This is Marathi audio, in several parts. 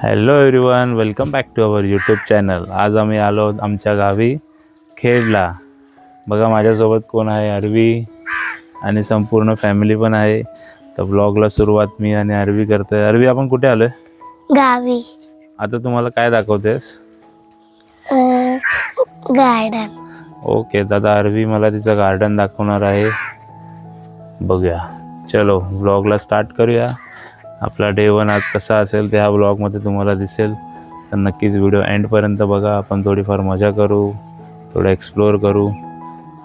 Hello everyone, welcome back to our YouTube channel. आज आम्ही आलो आमच्या गावी खेडला. बघा माझ्यासोबत कोण आहे, अरवी आणि संपूर्ण फॅमिली पण आहे. तर ब्लॉगला सुरुवात मी आणि अरवी करतोय. अरवी, आपण कुठे आलोय? गावी. आता तुम्हाला काय दाखवतेस? गार्डन. ओके, दादा अरवी मला तिचं गार्डन दाखवणार आहे. बघूया, चलो ब्लॉगला स्टार्ट करूया. आपला डे 1 आज कसा असेल ते ह्या ब्लॉगमध्ये तुम्हाला दिसेल. तर नक्कीच व्हिडिओ एंडपर्यंत बघा. आपण थोडीफार मजा करू, थोडं एक्सप्लोअर करू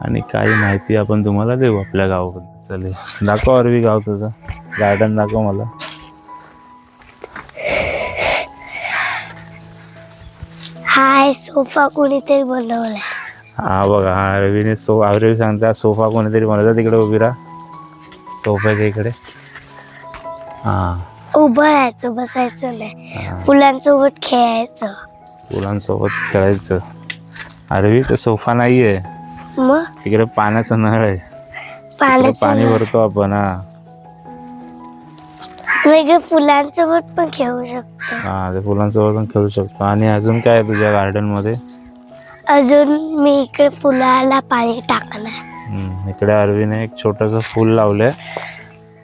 आणि काही माहिती आपण तुम्हाला देऊ आपल्या गावाबद्दल. चालेल, दाखव अरवी गाव तुझं, गार्डन दाखव मला. हाय, सोफा कोणीतरी बनवलाय. हा बघा, अरवीने अरवी सांगता सोफा कोणीतरी बनवता. तिकडे उभी राहा, सोफ्याच्या इकडे. हां, उभं राहायचं, बसायचं नाही. फुलांसोबत खेळायचं. फुलांसोबत खेळायचं. अरवी तर सोफा नाहीये, मग तिकडे पाण्याचा नळ आहे. तिकडे पाणी भरतो आपण. वेगळे फुलांसोबत पण खेळू शकतो. हा, ते फुलांसोबत पण खेळू शकतो. आणि अजून काय आहे तुझ्या गार्डन मध्ये? अजून मी इकडे फुलाला पाणी टाकणार. इकडे अरवीने एक छोटंसं फूल लावलंय,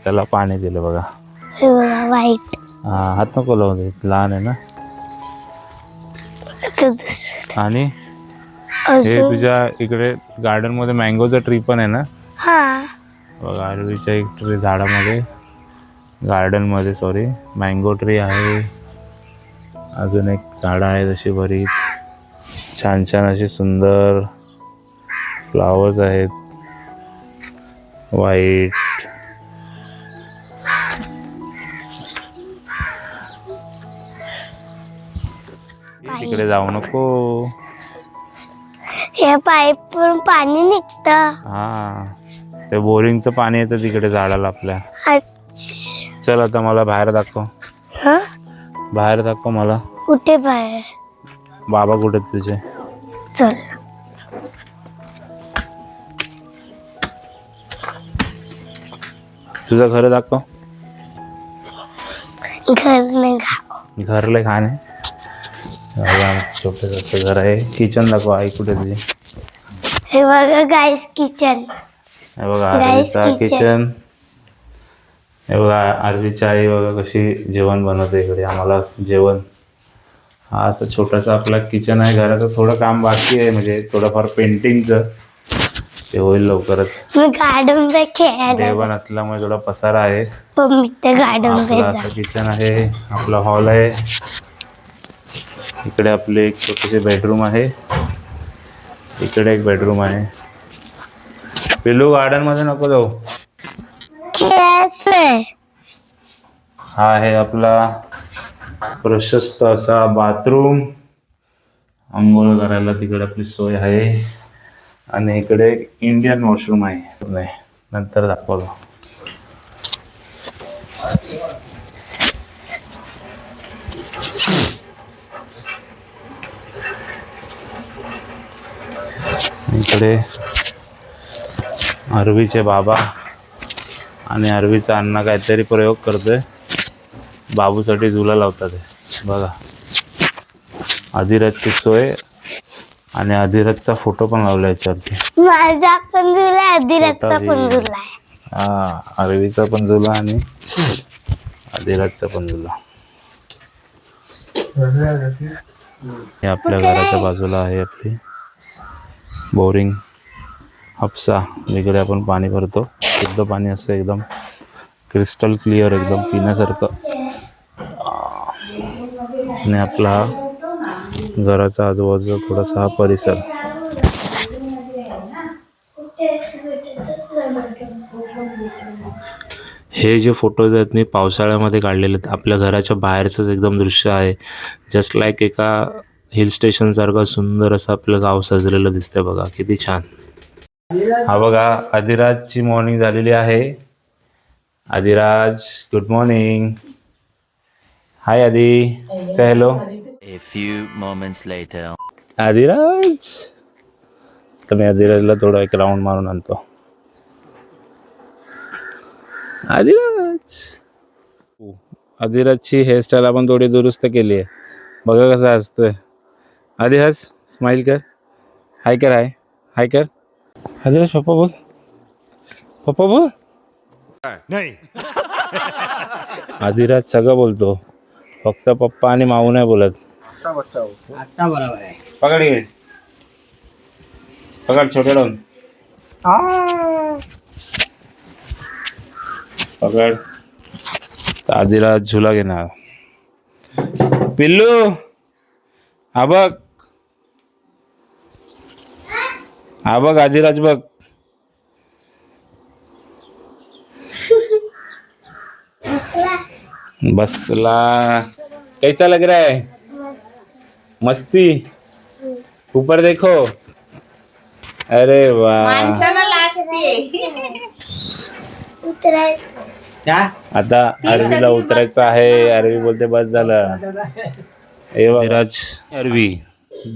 त्याला पाणी दिलं बघा. हे बघा, व्हाईट. हा, हात नको लावू दे, लहान आहे ना. आणि हे तुझ्या इकडे गार्डन मध्ये मँगोचा ट्री पण आहे ना? हा बघा, अरवीच्या एक ट्री झाडामध्ये, गार्डन मध्ये सॉरी, मँगो ट्री आहे. अजून एक झाडं आहेत अशी बरीच छान छान अशी सुंदर फ्लावर्स आहेत, व्हाईट. तिकडे जाऊ नको. या पाईप वरून पाणी निघतं. हा, ते बोरिंगचं पाणी येतं तिकडे झाडाला आपल्या. चल आता मला बाहेर दाखव. बाहेर दाखव मला. कुठे बाहेर? बाबा कुठे आहेत तुझे? चल. तुझं घर दाखव. घर नाही, गाव. घर लय खान आहे. छोटंसं असं घर आहे. किचन दाखव. आई कुठे तुझी? हे बघा गाईस, किचन. हे बघा अरवीचा किचन. हे बघा अरवीची आई बघा कशी जेवण बनवते इकडे आम्हाला जेवण. हा असं छोटासा आपला किचन आहे. घराचं थोडं काम बाकी आहे, म्हणजे थोडंफार पेंटिंगचं, ते होईल लवकरच. गार्डन मध्ये खेळायला जेवण असल्यामुळे थोडा पसारा आहे. गार्डन आपलं असं किचन आहे, आपला हॉल आहे. इकडे आपले एक छोटेसे बेडरूम आहे, इकडे एक बेडरूम आहे. पिल्लू, गार्डन मध्ये नको जाऊ. हा आहे आपला प्रशस्त असा बाथरूम. आंघोळ करायला तिकडे आपली सोय आहे. आणि इकडे एक इंडियन वॉशरूम आहे. नाही, नंतर दाखवलं. इकडे अरवीचे बाबा आणि अरवीचा अण्णा काहीतरी प्रयोग करतोय. बाबूसाठी झुला लावतात बघा. अधिराजची सोय आणि अधिराजचा फोटो पण लावला याच्यावरती. माझा पण झुला, अधिराजचा पण झुला आहे. हा, अरवीचा पण झुला आणि अधिराजचा पण झुला. हे आपल्या घराच्या बाजूला आहे आपली बोरिंग हापसा. इकडे आपण पाणी भरतो, शुद्ध पाणी असतं, एकदम क्रिस्टल क्लिअर, एकदम पिण्यासारखं. आणि आपला घराचा आजूबाजूचा थोडासा हा परिसर. हे जे फोटोज आहेत मी पावसाळ्यामध्ये काढलेले आहेत. आपल्या घराच्या बाहेरचंच एकदम दृश्य आहे. जस्ट लाईक एका हिल स्टेशन सारखं सुंदर असं आपलं गाव सजलेलं दिसतंय बघा, किती छान. हा बघा, अधिराजची मॉर्निंग झालेली आहे. Adhiraj, good morning. Hi Aadhi, say hello. A few moments later. Adhiraj, तर मी अधिराजला थोडा एक राऊंड मारून आणतो. अधिराज, अधिराजची हेअरस्टाईल आपण थोडी दुरुस्त केली आहे. बघा कसं हसतोय. आधी हस, स्माईल कर, हाय कर, हाय कर. अधिराज पप्पा बोल, पप्पा बोल. नहीं. अधिराज सगळं बोलतो, फक्त पप्पा आणि माऊ नाही बोलत. आता बरोबर आहे. पकड घे, पकड छोटे डाऊन, पकड. तर अधिराज झुला घेणार. पिल्लू हा बघ, हा बघ अधिराज बघ. बसला. कैसा लग रहा है? मस्ती. ऊपर देखो. अरे वाह. त्या आता अरवीला उतरायचं आहे. अरवी बोलते बस झालं. अधिराज अरवी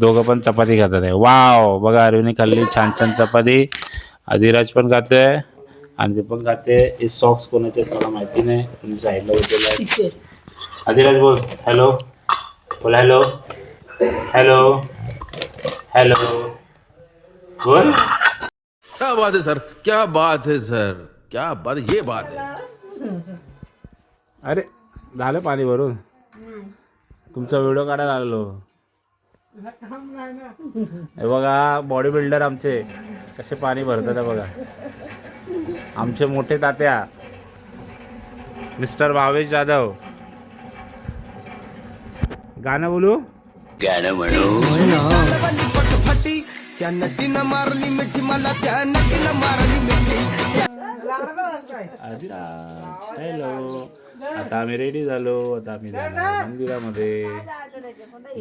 दोघं पण चपाती खातात आहे. वाव, बघा अरवीने खाल्ली छान छान चपाती. अधिराज पण खातोय आणि ते पण खाते. हे सॉक्स कोणाचे मला माहिती नाही, पण साईडला उठलेला आहे. अधिराज बोल हॅलो, बोल हॅलो, हॅलो, हॅलो बोल. क्या बात है सर, क्या बात है सर, क्या बात, ये बात है. अरे झालं पाणी भरून. तुमचा व्हिडिओ काढायला आलेलो. हे बघा बॉडी बिल्डर आमचे कसे पाणी भरतात आहे बघा. आमचे मोठे तात्या मिस्टर भावेश जाधव. गाणं बोलू. हॅलो. आता आम्ही रेडी झालो. आता आम्ही जाणार मंदिरामध्ये.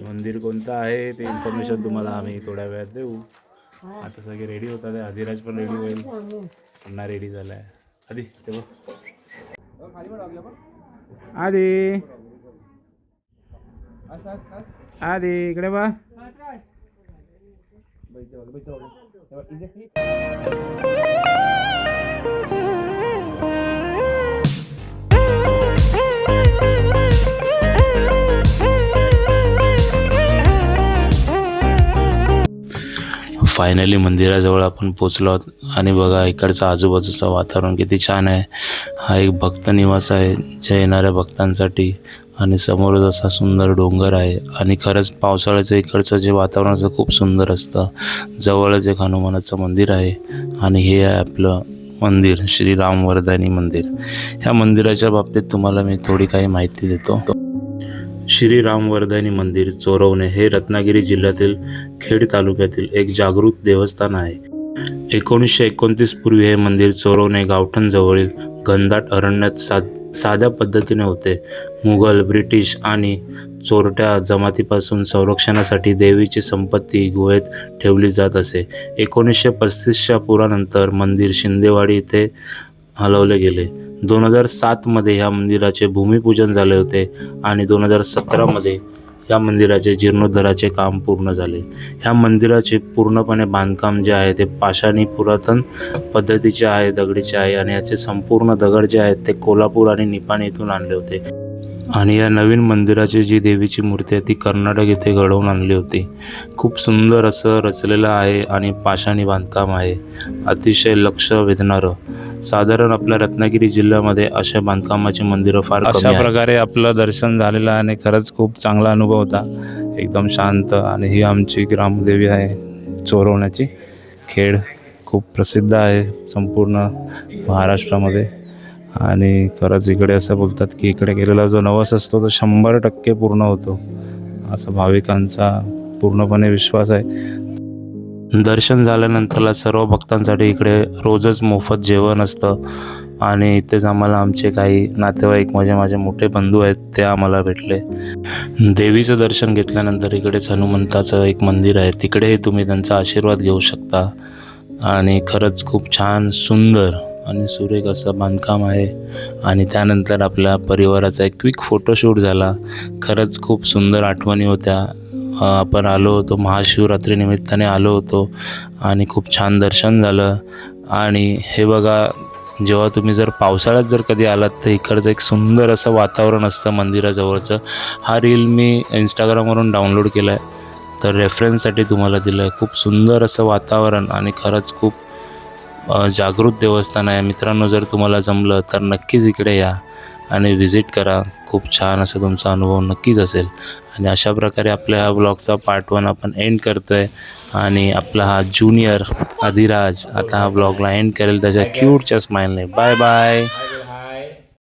मंदिर कोणतं आहे ते इन्फॉर्मेशन तुम्हाला आम्ही थोड्या वेळात देऊ. आता सगळे रेडी होतात. अधिराज पण रेडी होईल. पुन्हा रेडी झालाय. आधी ते बघ, आधी आधी इकडे बा. फायनली मंदिराजवळ आपण पोचलो आहोत आणि बघा इकडचं आजूबाजूचं वातावरण किती छान आहे. हा एक भक्त निवास आहे ज्या येणाऱ्या भक्तांसाठी. आणि समोरच असा सुंदर डोंगर आहे. आणि खरंच पावसाळ्याचं इकडचं जे वातावरण असतं खूप सुंदर असतं. जवळच एक हनुमानाचं मंदिर आहे आणि हे आहे आपलं मंदिर, श्री रामवर्धानी मंदिर. ह्या मंदिराच्या बाबतीत तुम्हाला मी थोडी काही माहिती देतो. श्री रामवर्धानी मंदिर चोरवणे हे रत्नागिरी जिल्ह्यातील खेड तालुक्यातील एक जागृत देवस्थान आहे. 1929 पूर्वी हे मंदिर चोरवणे गावठण जवळील घनदाट अरण्यात साध्या पद्धतीने होते. मुघल, ब्रिटिश आणि चोरट्या जमातीपासून संरक्षणासाठी देवीची संपत्ती गुहेत ठेवली जात असे. 1935च्या पुरानंतर मंदिर शिंदेवाडी येथे हलवले गेले. 2007 मध्ये ह्या मंदिराचे भूमिपूजन झाले होते आणि 2017 या मंदिराचे जीर्णोद्धाराचे काम पूर्ण झाले. ह्या मंदिराचे पूर्णपणे बांधकाम जे आहे ते पाषाणी पुरातन पद्धतीचे आहे, दगडीचे आहे. आणि याचे संपूर्ण दगड जे आहेत ते कोल्हापूर आणि निपाणी येथून आणले होते. आणि या नवीन मंदिराची जी देवीची मूर्ती आहे ती कर्नाटक येथे घडवून आणली होती. खूप सुंदर असं रचलेलं आहे आणि पाषाणी बांधकाम आहे. अतिशय लक्ष वेधणारं. साधारण आपल्या रत्नागिरी जिल्ह्यामध्ये अशा बांधकामाची मंदिरं फार कमी आहेत. अशा प्रकारे आपलं दर्शन झालेलं आणि खरंच खूप चांगला अनुभव होता. एकदम शांत. आणि ही आमची ग्रामदेवी आहे चोरवण्याची. खेड खूप प्रसिद्ध आहे संपूर्ण महाराष्ट्रामध्ये. आणि खरंच इकडे असं बोलतात की इकडे गेलेला जो नवस असतो तो 100% पूर्ण होतो, असा भाविकांचा पूर्णपणे विश्वास आहे. दर्शन झाल्यानंतरला सर्व भक्तांसाठी इकडे रोजच मोफत जेवण असतं. आणि इथेच आम्हाला आमचे काही नातेवाईक माझे मोठे बंधू आहेत ते आम्हाला भेटले. देवीचं दर्शन घेतल्यानंतर इकडेच हनुमंताचं एक मंदिर आहे, तिकडेही तुम्ही त्यांचा आशीर्वाद घेऊ शकता. आणि खरंच खूप छान, सुंदर आणि सुरेख असं बांधकाम आहे. आणि त्यानंतर आपल्या परिवाराचा एक क्विक फोटोशूट झाला. खरंच खूप सुंदर आठवणी होत्या. आपण आलो होतो महाशिवरात्री निमित्ताने आलो होतो आणि खूप छान दर्शन झालं. आणि हे बघा जेव्हा तुम्ही जर पावसाळ्यात जर कधी आलात तर इकडचं एक सुंदर असं वातावरण असतं मंदिराजवळचं. हा रील मी इंस्टाग्रामवरून डाउनलोड केला आहे, तर रेफरन्ससाठी तुम्हाला दिलं आहे. खूप सुंदर असं वातावरण आणि खरंच खूप जागृत देवस्थान आहे. मित्रांनो, जर तुम्हाला जमलं तर नक्कीच इकडे या आणि व्हिजिट करा. खूप छान असा तुमचा अनुभव नक्कीच असेल. आणि अशा प्रकारे आपल्या हा ब्लॉगचा पार्ट 1 आपण एंड करतो आहे. आणि आपला हा ज्युनियर अधिराज आता हा ब्लॉगला एंड करेल त्याच्या क्यूटच्या स्माईलने. Bye bye.